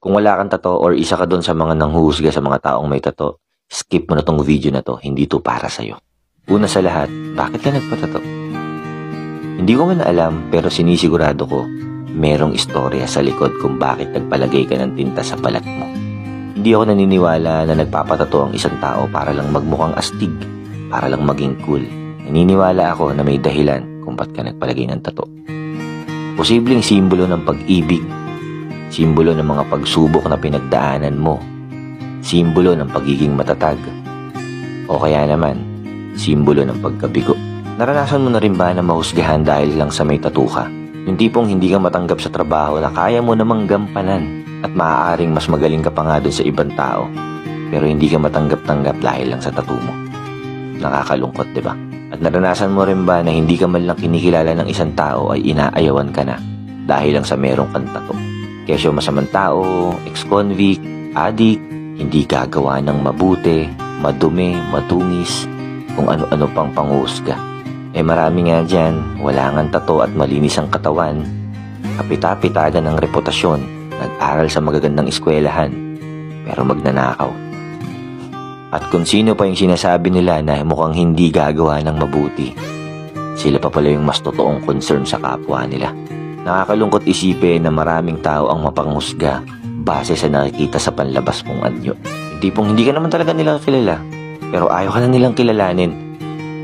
Kung wala kang tato or isa ka doon sa mga nanghuhusga sa mga taong may tato, skip mo na tong video na to, hindi to para sa'yo. Una sa lahat, bakit ka nagpatato? Hindi ko man alam pero sinisigurado ko, merong istorya sa likod kung bakit nagpalagay ka ng tinta sa balat mo. Hindi ako naniniwala na nagpapatato ang isang tao para lang magmukhang astig, para lang maging cool. Naniniwala ako na may dahilan kung ba't ka nagpalagay ng tato. Posibleng simbolo ng pag-ibig, simbolo ng mga pagsubok na pinagdaanan mo, simbolo ng pagiging matatag, o kaya naman, simbolo ng pagkabigo. Naranasan mo na rin ba na mahusgahan dahil lang sa may tattoo ka? Yung tipong hindi ka matanggap sa trabaho na kaya mo namang gampanan at maaaring mas magaling ka pa nga dun sa ibang tao, pero hindi ka matanggap-tanggap dahil lang sa tattoo mo. Nakakalungkot, diba? At naranasan mo rin ba na hindi ka man lang kinikilala ng isang tao ay inaayawan ka na dahil lang sa merong kang tattoo? Kesyo masamang tao, ex-convict, addict, hindi gagawa ng mabuti, madumi, matungis, kung ano-ano pang panghusga. Marami nga dyan, wala ngang tato at malinis ang katawan, kapita-pitada ng reputasyon, nag-aral sa magagandang eskwelahan, pero magnanakaw. At kung sino pa yung sinasabi nila na mukhang hindi gagawa ng mabuti, sila pa pala yung mas totoong concern sa kapwa nila. Nakakalungkot isipin na maraming tao ang mapanghusga base sa nakikita sa panlabas mong anyo. Tipong hindi ka naman talaga nila kilala, pero ayaw ka na nilang kilalanin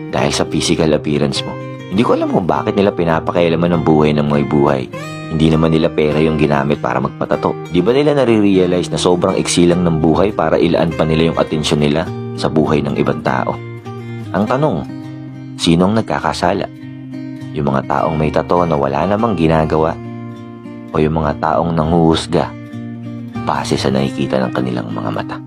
dahil sa physical appearance mo. Hindi ko alam kung bakit nila pinapakialaman ng buhay ng mga buhay. Hindi naman nila pera yung ginamit para magpatato. Di ba nila nare-realize na sobrang iksi lang ng buhay para ilaan pa nila yung atensyon nila sa buhay ng ibang tao? Ang tanong, sinong nagkakasala? Yung mga taong may tato na wala namang ginagawa o yung mga taong nanghuhusga base sa nakikita ng kanilang mga mata?